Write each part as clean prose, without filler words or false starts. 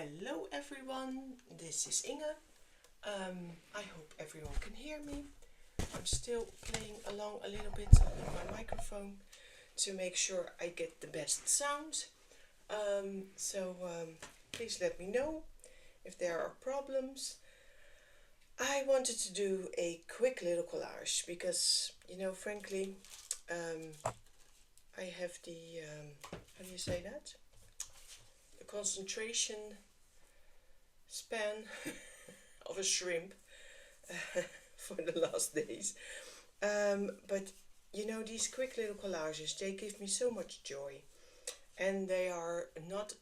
Hello everyone, this is Inge. I hope everyone can hear me. I'm still playing along a little bit with my microphone to make sure I get the best sound. Please let me know if there are problems. I wanted to do a quick little collage because, frankly, I have the, how do you say that? The concentration span of a shrimp for the last days. But these quick little collages, they give me so much joy, and they are not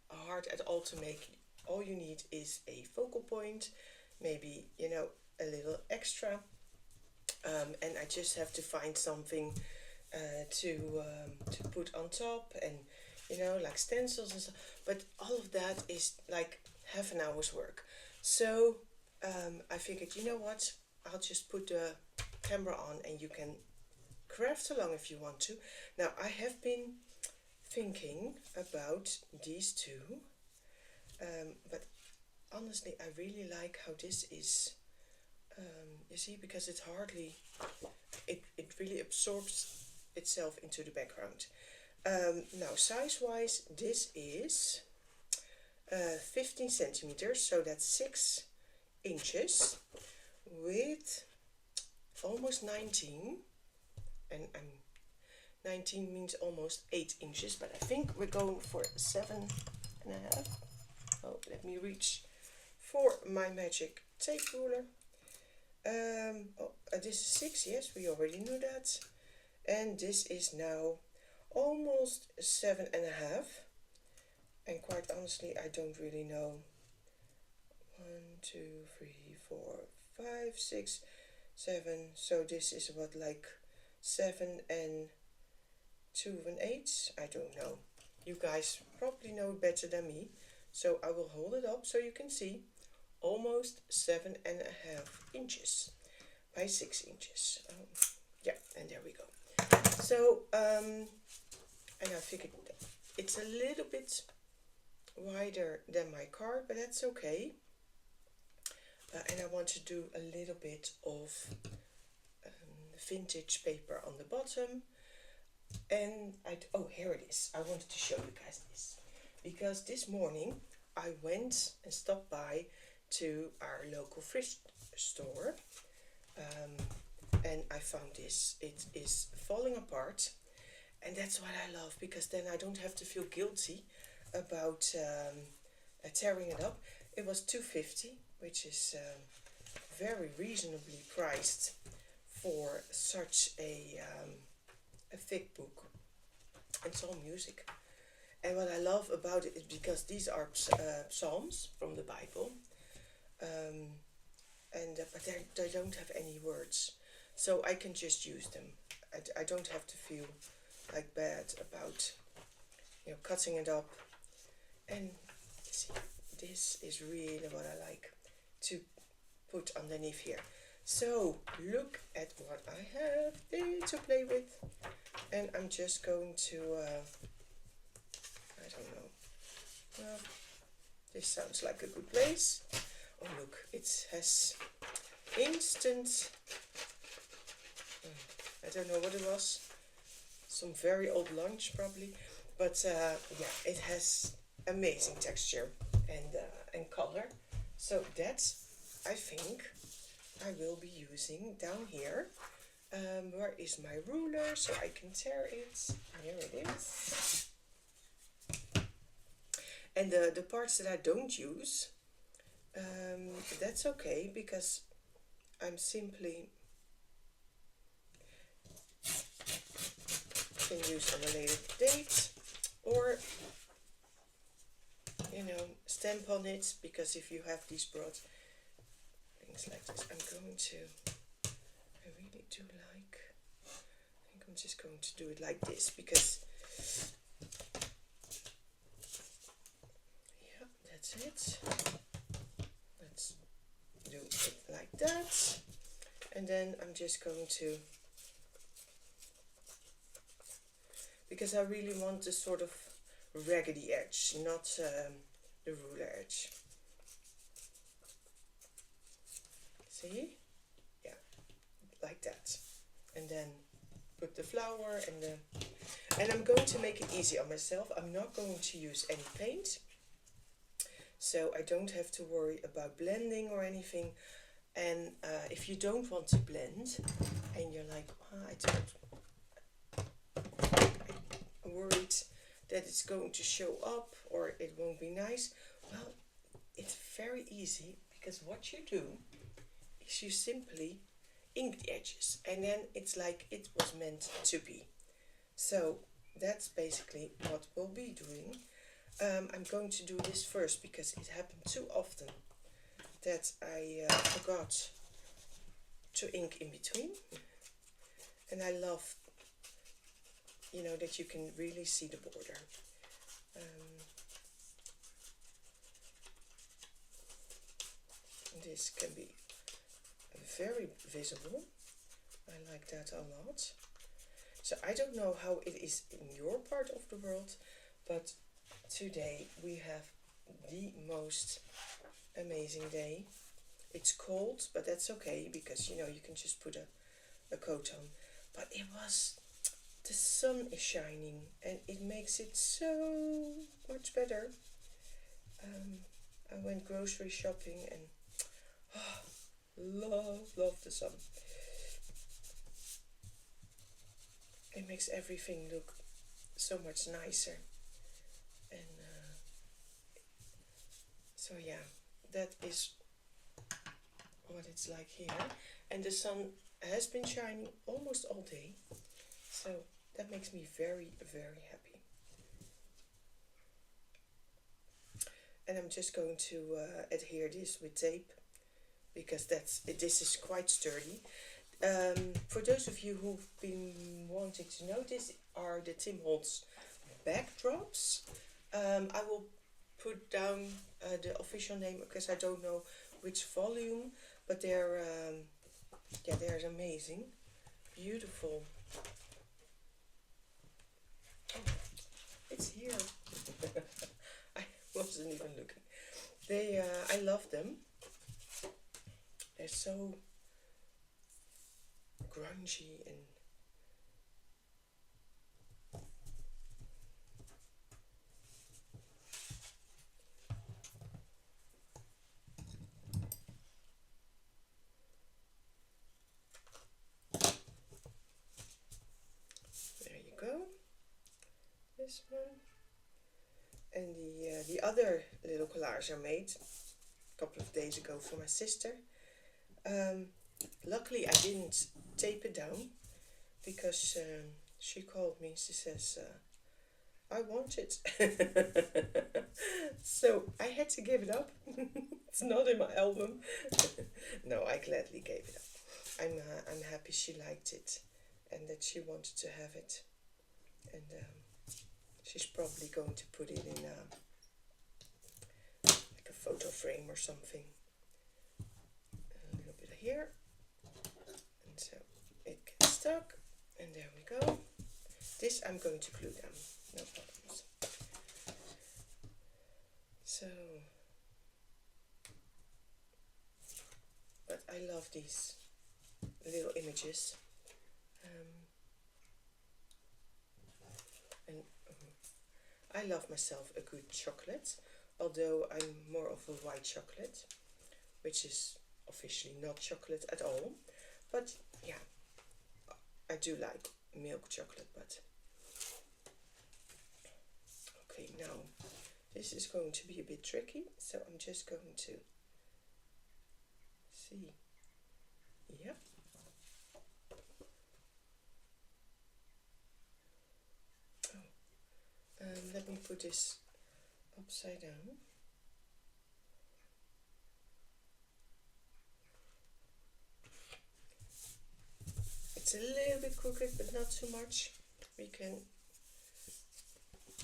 hard at all to make. All you need is a focal point, maybe a little extra, and I just have to find something to put on top, and like stencils and stuff. But all of that is like half an hour's work. So I figured, what, I'll just put the camera on and you can craft along if you want to. Now I have been thinking about these two, but honestly I really like how this is, you see, because it really absorbs itself into the background. Now size wise, this is 15 centimeters, so that's 6 inches with almost 19, and 19 means almost 8 inches, but I think we're going for 7.5. Oh, let me reach for my magic tape ruler. This is 6, yes, we already knew that, and this is now almost 7.5. And quite honestly, I don't really know. 1, 2, 3, 4, 5, 6, 7. So this is what, like 7 and 2 1/8. I don't know. You guys probably know better than me. So I will hold it up so you can see. Almost 7.5 inches by 6 inches. Yeah, and there we go. So and I figured it's a little bit wider than my card, but that's okay. And I want to do a little bit of vintage paper on the bottom. And oh, here it is. I wanted to show you guys this because this morning I went and stopped by to our local thrift store, and I found this. It is falling apart, and that's what I love, because then I don't have to feel guilty about tearing it up. It was $2.50, which is very reasonably priced for such a thick book. And it's all music. And what I love about it is because these are psalms from the Bible, but they don't have any words, so I can just use them. I don't have to feel like bad about cutting it up. And see, this is really what I like to put underneath here. So look at what I have there to play with, and I'm just going to I don't know, well, this sounds like a good place. Oh look, it has instant, I don't know what it was, some very old lunch probably, but yeah, it has amazing texture and color. So that's, I think, I will be using down here. Where is my ruler so I can tear it? Here it is. And the parts that I don't use, that's okay, because I'm simply can use on a later date, or stamp on it, because if you have these broad things like this, I really do like, I think I'm just going to do it like this, because yeah, that's it. Let's do it like that, and then I'm just going to, because I really want this sort of raggedy edge, not the ruler edge. See? Yeah, like that. And then put the flower and I'm going to make it easy on myself. I'm not going to use any paint, so I don't have to worry about blending or anything. And if you don't want to blend and you're like, I'm worried that it's going to show up or it won't be nice, well, it's very easy, because what you do is you simply ink the edges, and then it's like it was meant to be. So that's basically what we'll be doing. I'm going to do this first because it happened too often that I forgot to ink in between, and I love, you know, that you can really see the border. This can be very visible. I like that a lot. So I don't know how it is in your part of the world, but today we have the most amazing day. It's cold, but that's okay, because you know you can just put a coat on. But the sun is shining and it makes it so much better. I went grocery shopping and love the sun. It makes everything look so much nicer. And so yeah, that is what it's like here. And the sun has been shining almost all day, so that makes me very, very happy. And I'm just going to adhere this with tape, because this is quite sturdy. For those of you who've been wanting to know, these are the Tim Holtz backdrops. I will put down the official name, because I don't know which volume, but they're amazing, beautiful. Oh, it's here. I wasn't even looking. I love them. They're so grungy and there you go. This one. And the other little collage I made a couple of days ago for my sister. Luckily I didn't tape it down, because she called me. She says, I want it. So I had to give it up. It's not in my album. No, I gladly gave it up. I'm happy she liked it and that she wanted to have it. And she's probably going to put it in like a photo frame or something. A little bit here. And so it gets stuck. And there we go. This I'm going to glue down. No problems. So, but I love these little images. And I love myself a good chocolate, although I'm more of a white chocolate, which is officially not chocolate at all. But yeah, I do like milk chocolate. But okay, now this is going to be a bit tricky, so I'm just going to see. Yep. Let me put this upside down. It's a little bit crooked, but not too much.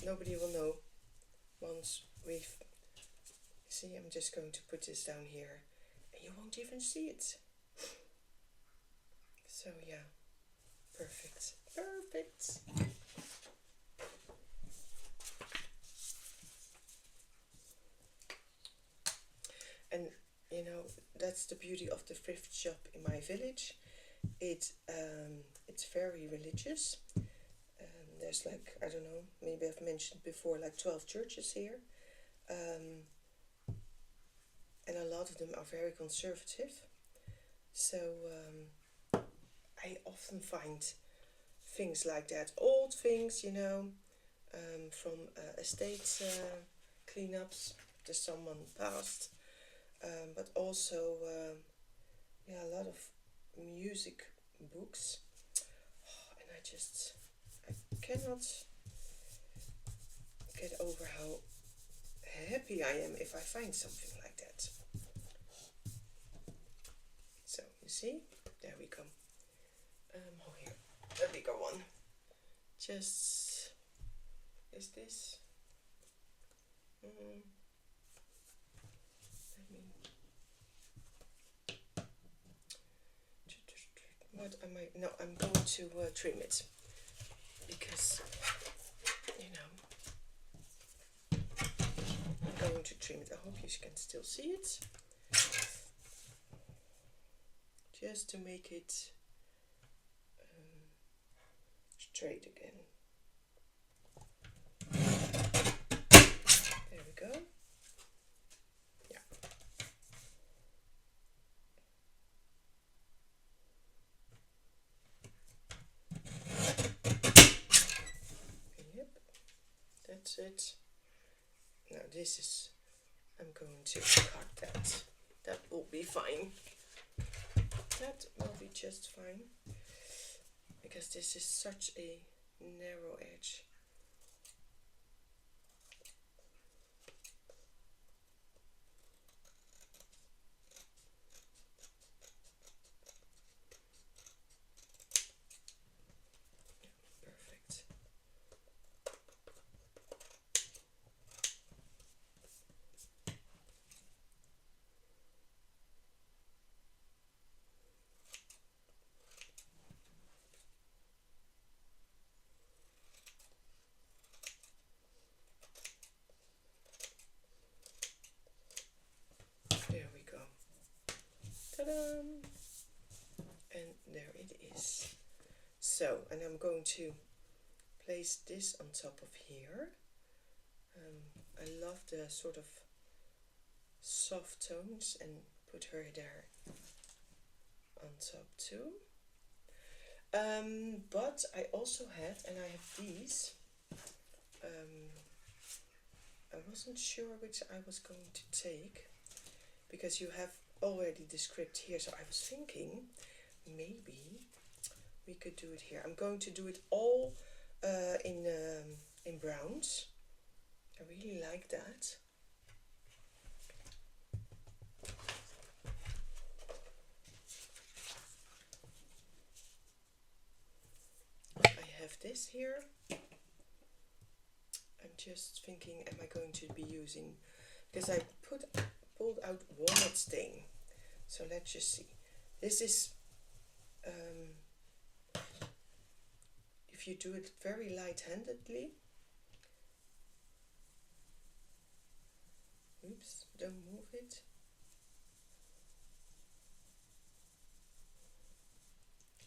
Nobody will know once we've, see, I'm just going to put this down here and you won't even see it. So yeah, perfect, perfect. you know, that's the beauty of the thrift shop in my village. It's very religious. There's like, I don't know, maybe I've mentioned before, like 12 churches here. And a lot of them are very conservative. So I often find things like that, old things, you know, from estate cleanups, just someone passed, but also yeah, a lot of music books. And I cannot get over how happy I am if I find something like that. So you see, there we go. Oh, here, a bigger one. Just, is this? Let me. What am I? No, I'm going to trim it because, you know, I'm going to trim it. I hope you can still see it. Just to make it straight again. There we go. Yeah. Yep. That's it. Now this is, I'm going to cut that. That will be fine. That will be just fine. Because this is such a narrow edge. Perfect. There we go. Ta-da! And there it is. So, and I'm going to place this on top of here. I love the sort of soft tones and put her there on top too. But I also had, and I have these. I wasn't sure which I was going to take because you have already the script here. So I was thinking maybe we could do it here. I'm going to do it all in browns. I really like that. I have this here. I'm just thinking, am I going to be using, because I pulled out walnut stain. So let's just see. This is, if you do it very light-handedly, oops, don't move it.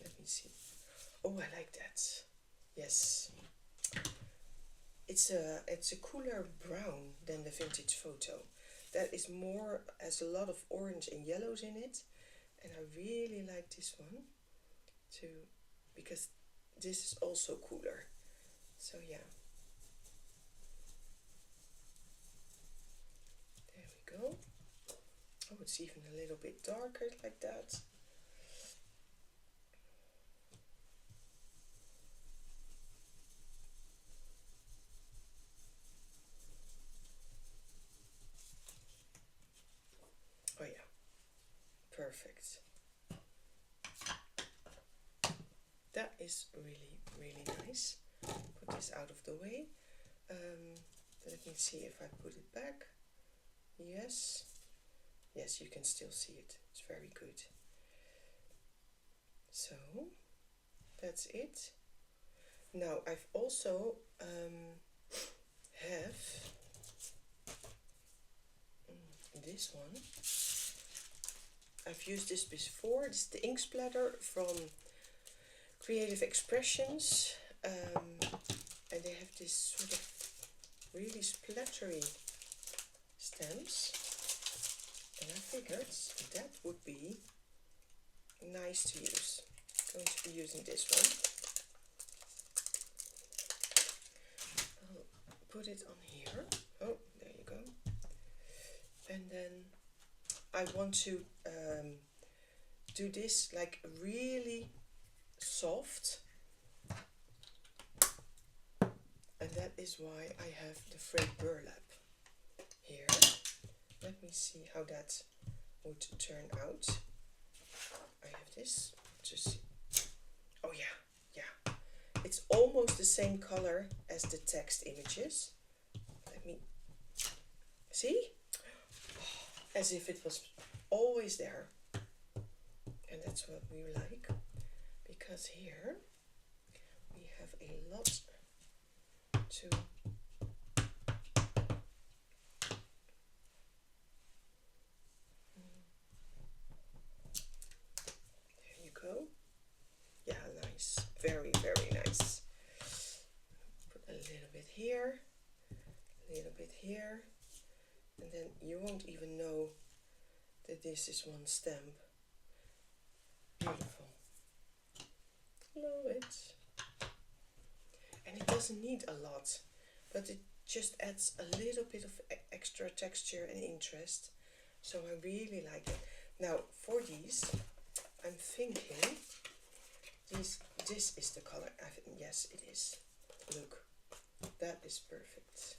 Let me see. Oh, I like that. Yes. It's a cooler brown than the vintage photo. That is more, has a lot of orange and yellows in it, and I really like this one too, because this is also cooler. So yeah, there we go. Oh, it's even a little bit darker like that. Oh yeah, perfect. That is really, really nice. Put this out of the way. Let me see if I put it back. Yes. Yes, you can still see it. It's very good. So, that's it. Now, I've also have this one. I've used this before. This is the ink splatter from Creative Expressions, and they have this sort of really splattery stamps, and I figured that would be nice to use. I'm going to be using this one. I'll put it on here. Oh, there you go. And then I want to do this like really soft, and that is why I have the frayed burlap here. Let me see how that would turn out. I have this to see. Oh yeah, yeah. It's almost the same color as the text images. Let me see. As if it was always there. And that's what we like. Because here we have a lot to there you go. Yeah, nice. Very, very nice. Put a little bit here, a little bit here, and then you won't even know that this is one stamp. Beautiful. Love it. And it doesn't need a lot, but it just adds a little bit of extra texture and interest. So I really like it. Now for these, I'm thinking this is the color. Yes, it is. Look, that is perfect.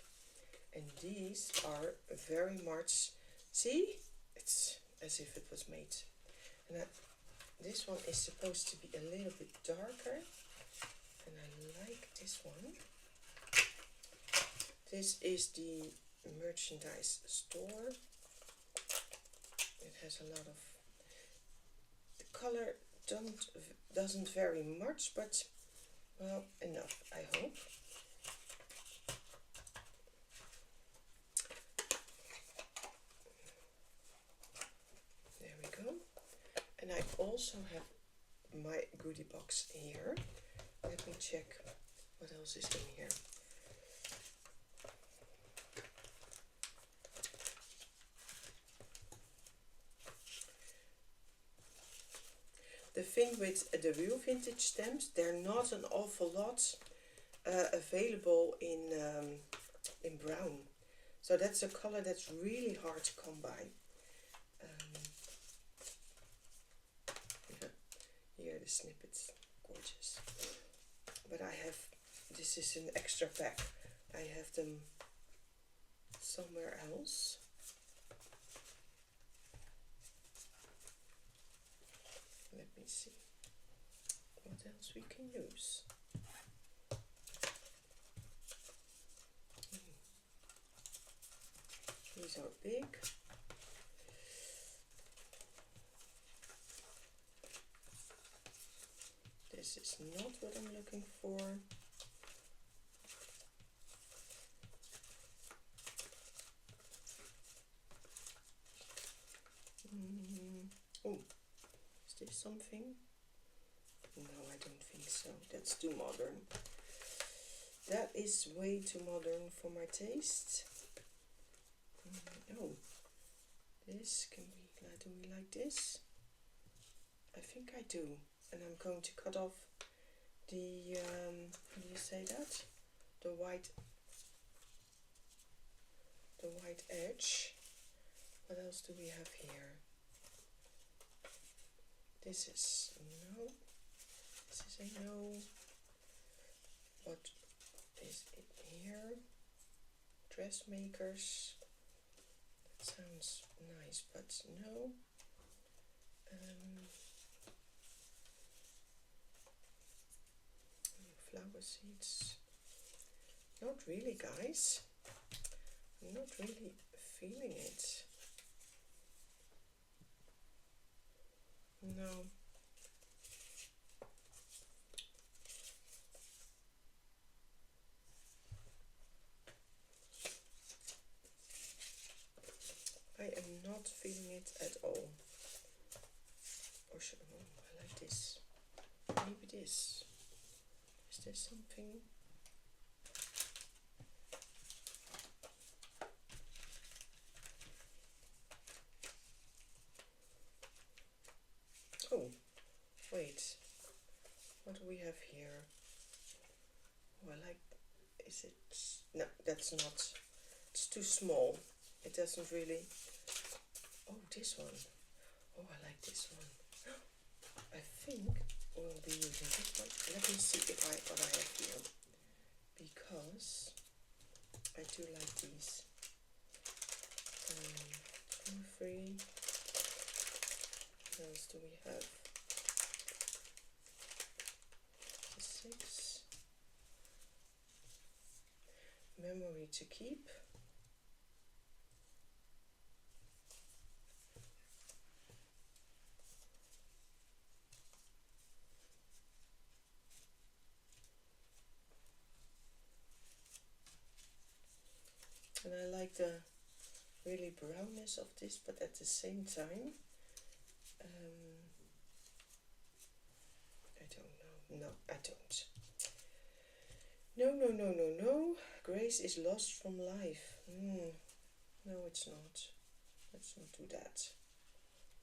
And these are very much, see, it's as if it was made. And this one is supposed to be a little bit darker, and I like this one. This is the merchandise store. It has a lot of, the color doesn't vary much, but well, enough, I hope. There we go. And I also have my goodie box here. Let me check what else is in here. The thing with the real vintage stamps, they're not an awful lot available in brown. So that's a color that's really hard to come by. Here the snippets, gorgeous. But I have, this is an extra pack. I have them somewhere else. Let me see what else we can use. These are big. This is not what I'm looking for. Oh, is this something? No, I don't think so. That's too modern. That is way too modern for my taste. Oh, this can be, do we like this? I think I do. And I'm going to cut off the, how do you say that? The white edge. What else do we have here? This is no. This is a no. What is it here? Dressmakers. That sounds nice, but no. Flower seeds. Not really, guys. I'm not really feeling it. No. I am not feeling it at all. Or should, oh, I like this. Maybe this. Is there something? Oh, wait. What do we have here? Oh, I like. Is it? No, that's not. It's too small. It doesn't really. Oh, this one. Oh, I like this one. I think we'll be using this one. Let me see if what I have here, because I do like these. 2, 3. What else do we have? 6. Memory to keep. And I like the really brownness of this, but at the same time, I don't know. No, I don't. No, no, no, no, no. Grace is lost from life. No, it's not. Let's not do that.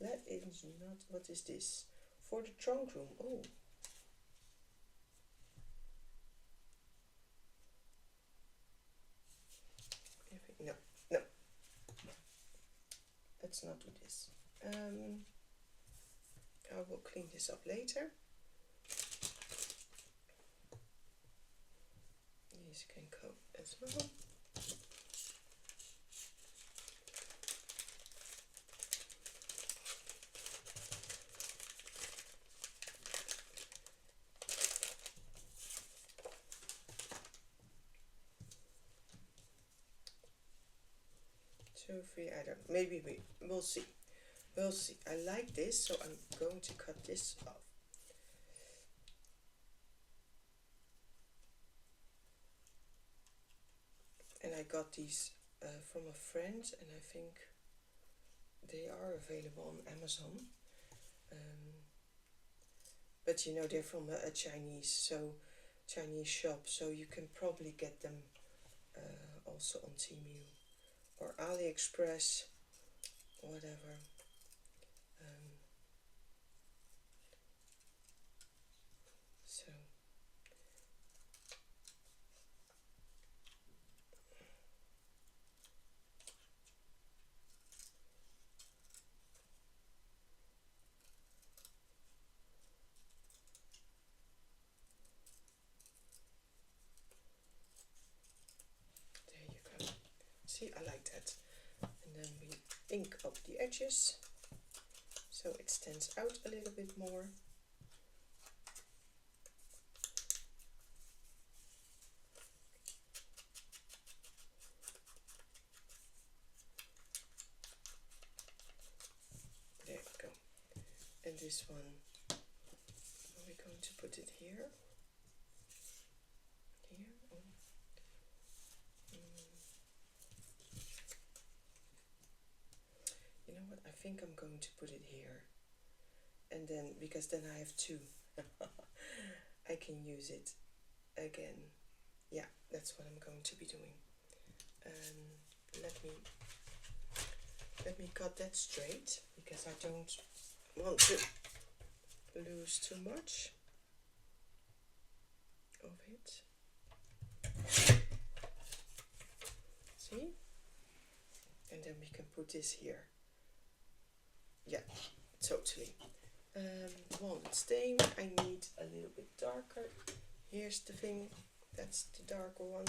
That is not. What is this? For the trunk room. Oh. No, no. Let's not do this. I will clean this up later. These can go as well. Two, three, I don't. Maybe we'll see. We'll see. I like this, so I'm going to cut this off. And I got these from a friend, and I think they are available on Amazon. But you know, they're from a Chinese shop, so you can probably get them also on Temu or AliExpress, whatever. So there you go. See, I like that. And then we ink up the edges so it stands out a little bit more. There we go. And this one, are we going to put it here? Here? Oh. You know what? I think I'm going to put it here. And then, because then I have two. I can use it again. Yeah, that's what I'm going to be doing. Let me cut that straight, because I don't want to lose too much of it. See? And then we can put this here. Yeah, totally. Walnut stain, I need a little bit darker. Here's the thing, that's the darker one.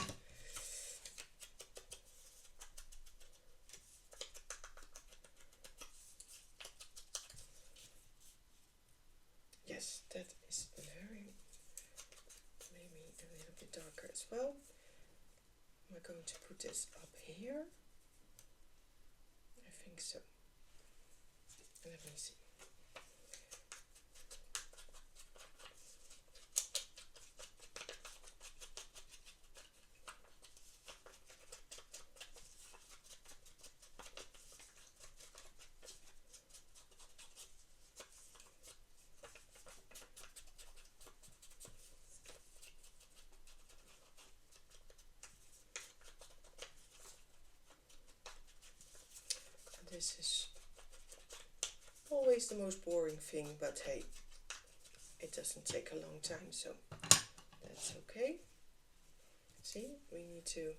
Yes, that is very, maybe a little bit darker as well. We're going to put this up here. I think so. Let me see. This is always the most boring thing, but hey, it doesn't take a long time, so that's okay. See, we need to,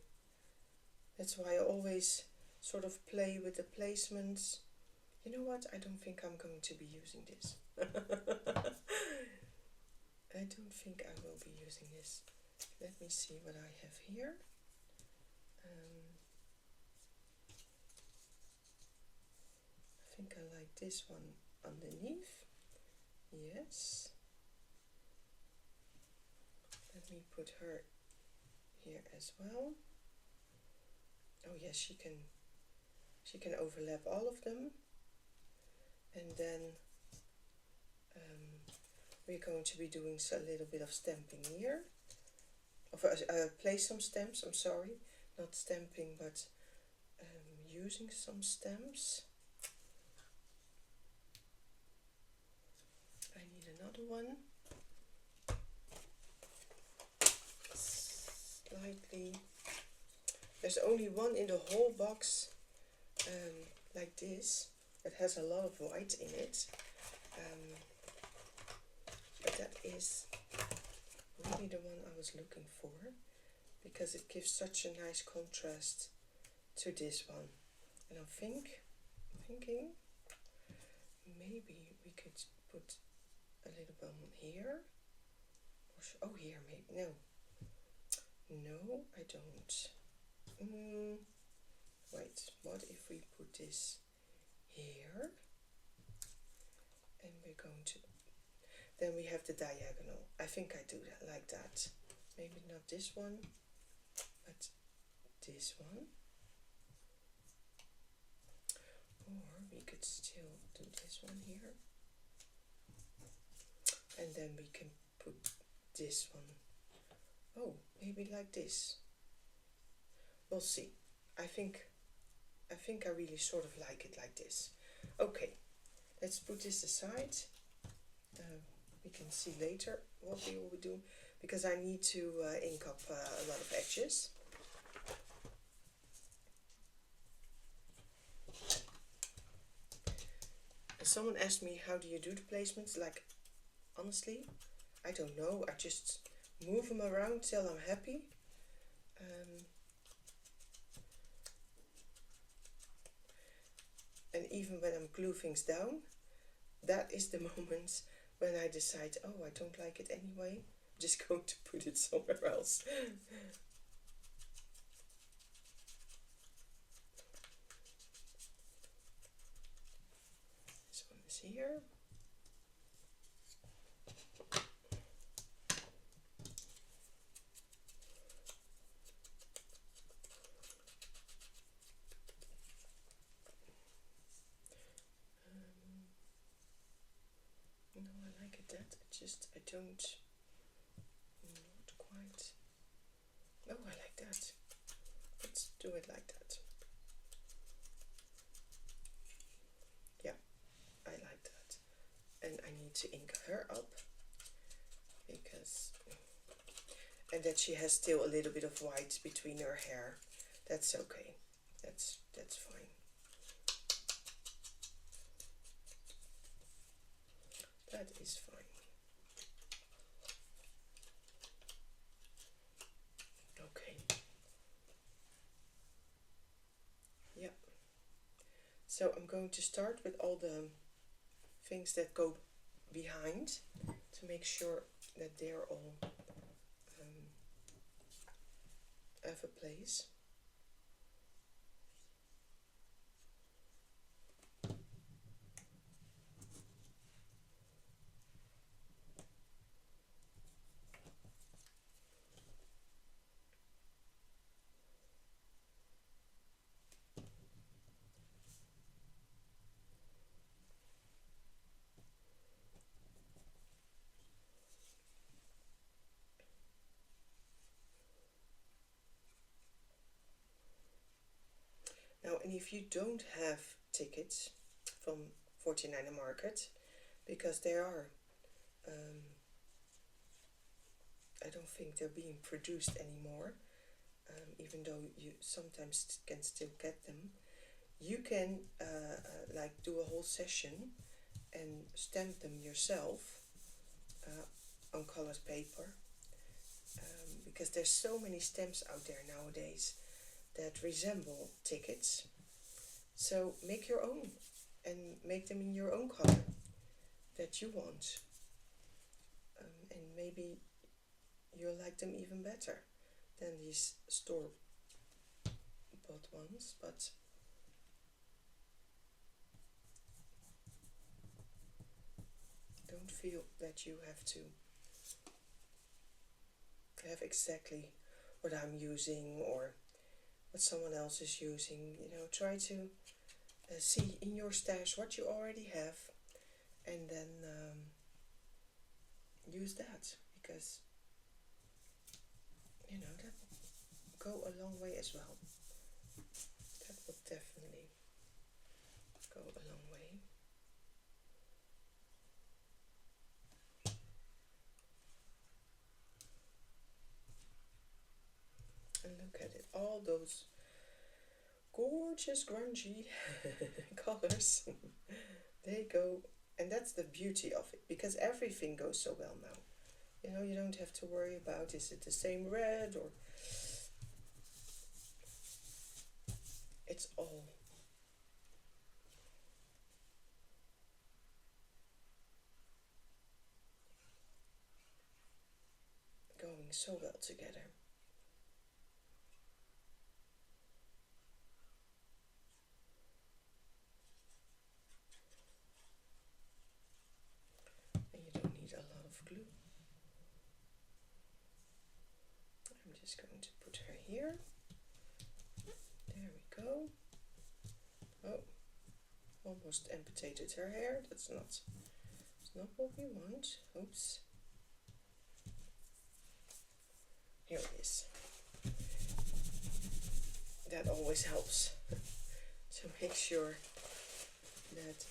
that's why I always sort of play with the placements. You know what, I don't think I'm going to be using this. I don't think I will be using this. Let me see what I have here. I think I like this one underneath. Yes. Let me put her here as well. Oh yes, she can overlap all of them. And then we're going to be doing a little bit of stamping here. Place some stamps, I'm sorry. Not stamping, but using some stamps. I need another one. Slightly. There's only one in the whole box like this that has a lot of white in it. But that is really the one I was looking for, because it gives such a nice contrast to this one. And I'm thinking maybe we could put a little bit here. Oh, here maybe. No, I don't. Wait, what if we put this here? And we're going to, then we have the diagonal. I think I do that like that. Maybe not this one, but this one. Or we could still do this one here. And then we can put this one. Oh, maybe like this. We'll see. I think I really sort of like it like this. Okay, let's put this aside. We can see later what we will do, because I need to ink up a lot of edges. Someone asked me, how do you do the placements? Like, honestly, I don't know. I just move them around till I'm happy. And even when I'm glue things down, that is the moment when I decide, oh, I don't like it anyway, I'm just going to put it somewhere else. This one is here. No, I like it that. I don't, not quite. Oh, I like that. Let's do it like that. Yeah, I like that. And I need to ink her up, because, and that she has still a little bit of white between her hair. That's okay. That's fine. That is fine. Okay. Yeah. So I'm going to start with all the things that go behind to make sure that they're all have a place. Now, and if you don't have tickets from 49er Market, because they are, I don't think they're being produced anymore, even though you sometimes can still get them, you can like do a whole session and stamp them yourself on colored paper, because there's so many stamps out there nowadays that resemble tickets. So make your own and make them in your own color that you want, and maybe you'll like them even better than these store bought ones. But don't feel that you have to have exactly what I'm using or what someone else is using. You know, try to see in your stash what you already have, and then use that, because you know that will go a long way as well. That will definitely go a long way. And look at it, all those gorgeous grungy colors. They go, and that's the beauty of it, because everything goes so well now. You know, you don't have to worry about, is it the same red, or it's all going so well together. And you don't need a lot of glue. I'm just going to put her here. There we go. Oh, almost amputated her hair. That's not what we want. Oops. Here it is. That always helps to make sure that,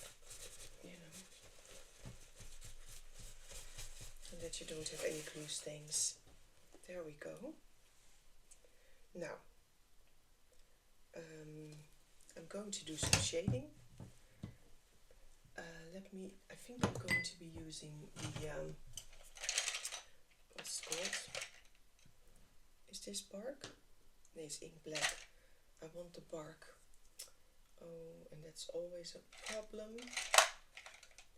you know, that you don't have any glue stains. There we go. Now, I'm going to do some shading. I think I'm going to be using the, what's it called? Is this bark? No, it's ink black. I want the bark. Oh, and that's always a problem,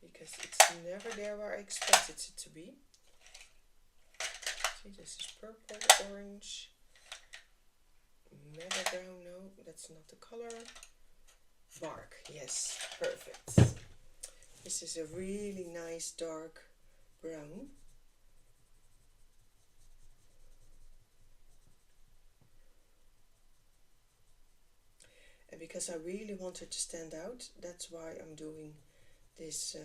because it's never there where I expected it to be. See, this is purple, orange, meadow brown. No, that's not the color. Bark, yes, perfect. This is a really nice dark brown. And because I really want her to stand out, that's why I'm doing this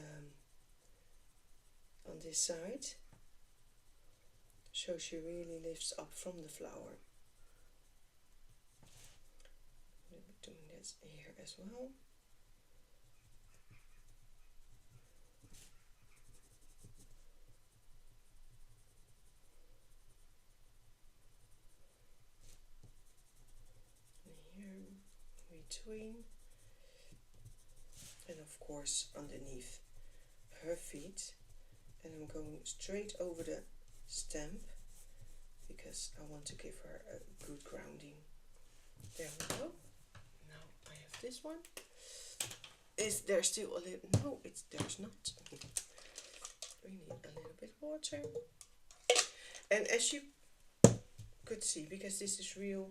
on this side. So she really lifts up from the flower. I'm doing this here as well. Between, and of course underneath her feet, and I'm going straight over the stamp because I want to give her a good grounding. There we go. Now I have this one. Is there still a little? No, there's not. We need a little bit of water. And as you could see, because this is real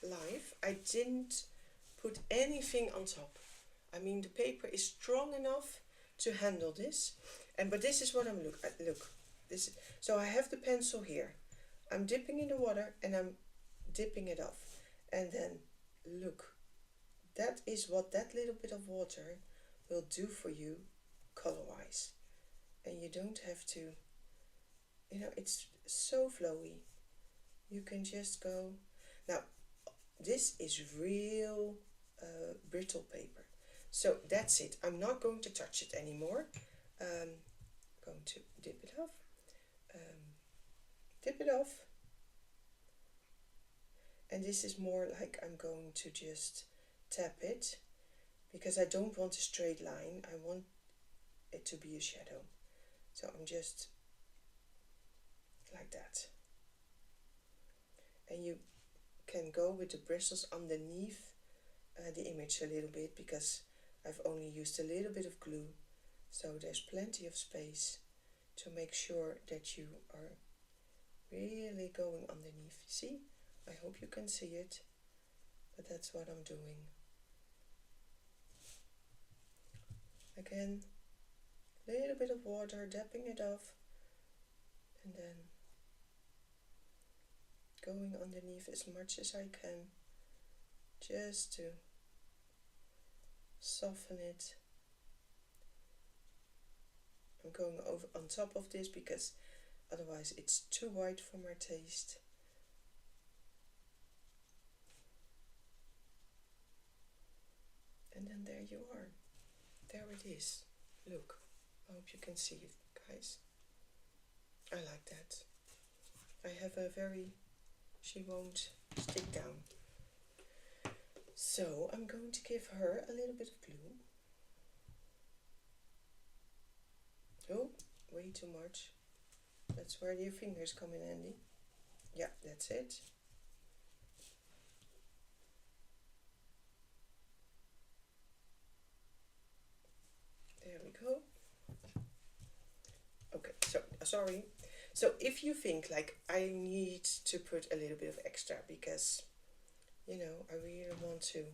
life, I didn't put anything on top. I mean, the paper is strong enough to handle this. But this is what I'm look. This. So I have the pencil here. I'm dipping in the water and I'm dipping it off. And then look, that is what that little bit of water will do for you color-wise. And you don't have to, you know, it's so flowy. You can just go. Now, this is real brittle paper. So that's it. I'm not going to touch it anymore. Going to dip it off. Dip it off. And this is more like I'm going to just tap it because I don't want a straight line, I want it to be a shadow. So I'm just like that. And you can go with the bristles underneath the image a little bit, because I've only used a little bit of glue, so there's plenty of space to make sure that you are really going underneath. See? I hope you can see it, but that's what I'm doing. Again, a little bit of water, dapping it off, and then going underneath as much as I can, just to soften it. I'm going over on top of this because otherwise it's too white for my taste. And then there you are. There it is. Look, I hope you can see it, guys. I like that. I have a very, she won't stick down. So I'm going to give her a little bit of glue. Oh, way too much. That's where your fingers come in handy. Yeah, that's it. There we go. Okay, so sorry. So if you think like I need to put a little bit of extra because, you know, I really want to,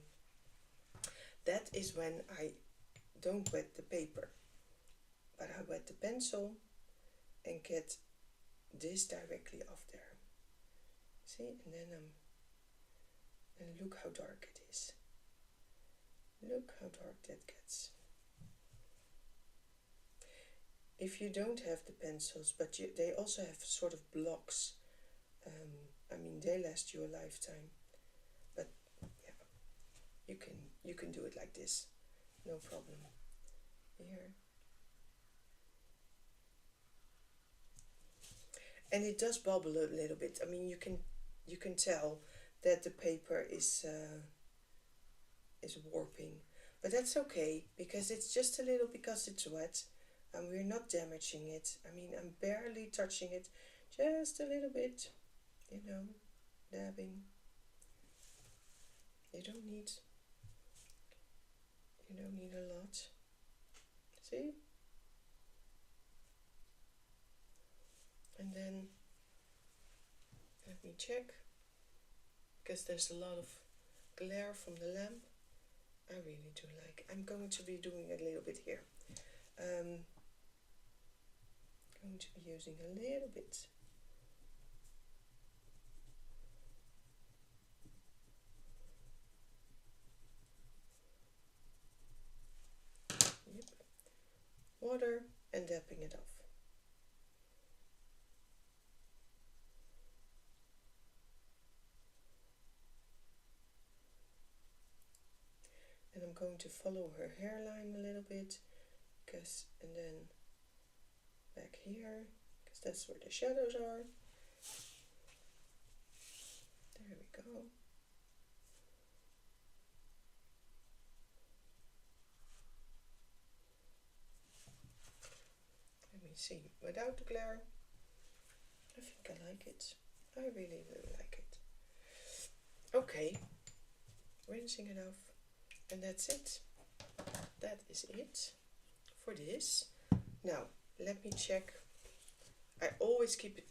that is when I don't wet the paper, but I wet the pencil and get this directly off there. See, and then and look how dark it is. Look how dark that gets. If you don't have the pencils, but they also have sort of blocks, I mean, they last you a lifetime. But yeah, you can do it like this, no problem. Here. And it does bubble a little bit. I mean, you can tell that the paper is warping, but that's okay because it's just a little, because it's wet. And we're not damaging it. I mean, I'm barely touching it, just a little bit, you know, dabbing. You don't need a lot. See? And then, let me check, because there's a lot of glare from the lamp. I really do like, I'm going to be doing a little bit here. Going to be using a little bit. Yep. Water and dapping it off. And I'm going to follow her hairline a little bit, because, and then back here, because that's where the shadows are. There we go. Let me see, without the glare, I think I like it. I really do like it. Okay, rinsing it off, and that's it. That is it for this. Now, let me check. I always keep it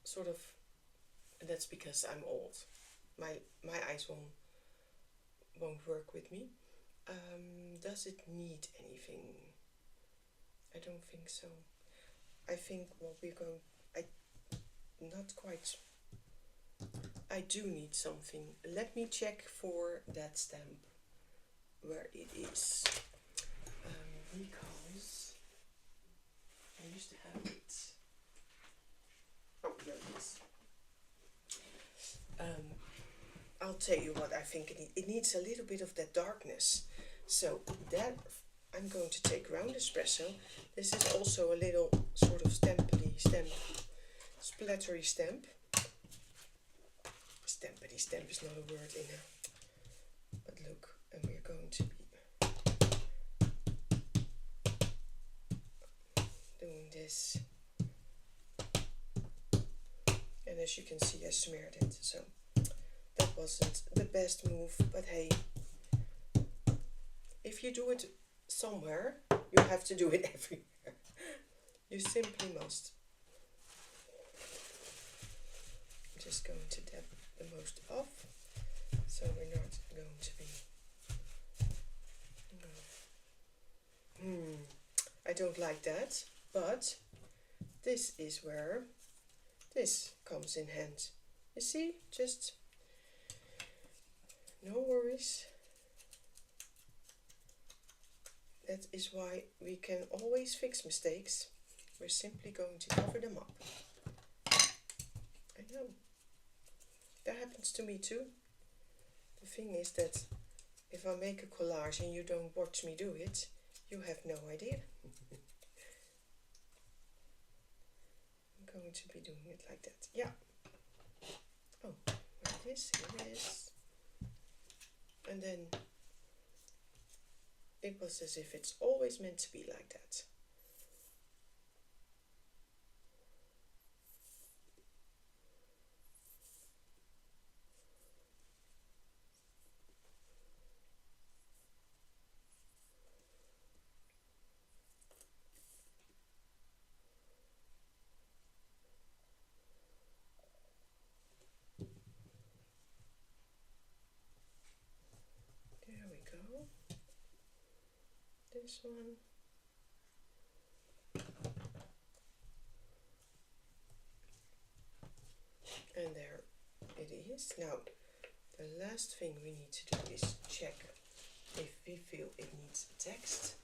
sort of, and that's because I'm old. My eyes won't work with me. Does it need anything? I don't think so. I think what we're going, not quite. I do need something. Let me check for that stamp where it is. Because I used to have it. Oh, there it is. I'll tell you what I think it needs a little bit of that darkness. So that I'm going to take round espresso. This is also a little sort of splattery stamp. Stampity stamp is not a word in it. But look, and we're going to be this. And as you can see, I smeared it, so that wasn't the best move, but hey, if you do it somewhere, you have to do it everywhere. You simply must. I'm just going to dab the most off, so we're not going to be... I don't like that, but this is where this comes in hand. You see, just no worries. That is why we can always fix mistakes. We're simply going to cover them up. I know. That happens to me too. The thing is that if I make a collage and you don't watch me do it, you have no idea. I'm going to be doing it like that. Yeah. Oh, like this, here it is. And then it was as if it's always meant to be like that. There we go. This one. And there it is. Now, the last thing we need to do is check if we feel it needs text.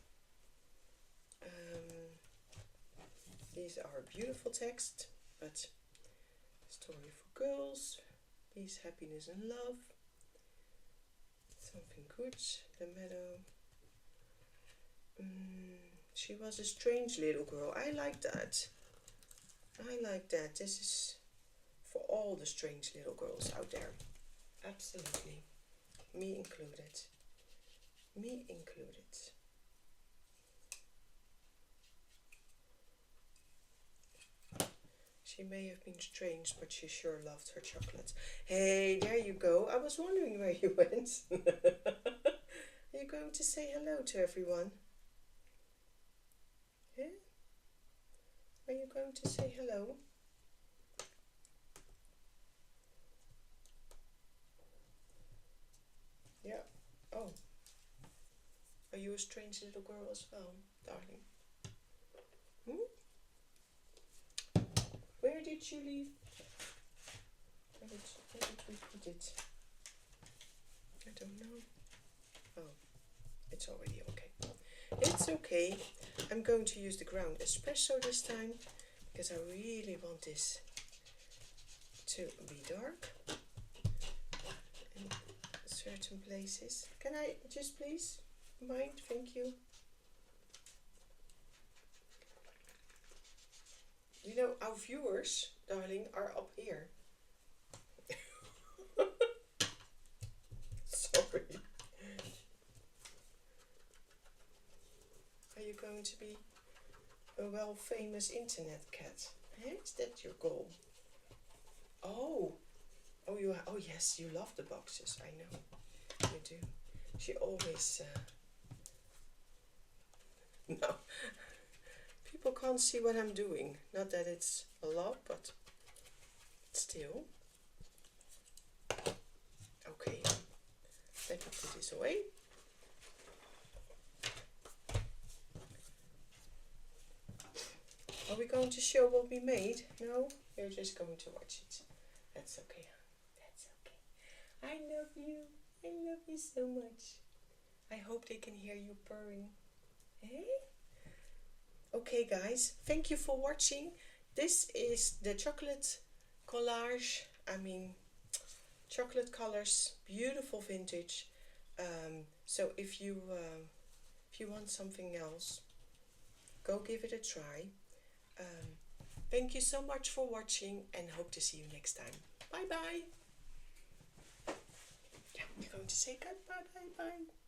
These are beautiful text, but story for girls, peace, happiness and love. Something good, the meadow. She was a strange little girl. I like that. I like that. This is for all the strange little girls out there. Absolutely. Me included. Me included. She may have been strange, but she sure loved her chocolates. Hey, there you go. I was wondering where you went. Are you going to say hello to everyone? Yeah? Are you going to say hello? Yeah. Oh. Are you a strange little girl as well, darling? Where did you leave? Where did we put it? I don't know. Oh, it's already okay. It's okay. I'm going to use the ground espresso this time because I really want this to be dark in certain places. Can I just please mind? Thank you. You know, our viewers, darling, are up here. Sorry. Are you going to be a well-famous internet cat? Is that your goal? Oh, oh yes, you love the boxes. I know, you do. She always. No. People can't see what I'm doing. Not that it's a lot, but still. Okay, let me put this away. Are we going to show what we made? No? You're just going to watch it. That's okay. That's okay. I love you. I love you so much. I hope they can hear you purring. Hey? Okay guys, thank you for watching. This is the chocolate collage. I mean, chocolate colors, beautiful vintage. So if you want something else, go give it a try. Thank you so much for watching and hope to see you next time. Bye bye. Yeah, I'm going to say goodbye. Bye bye.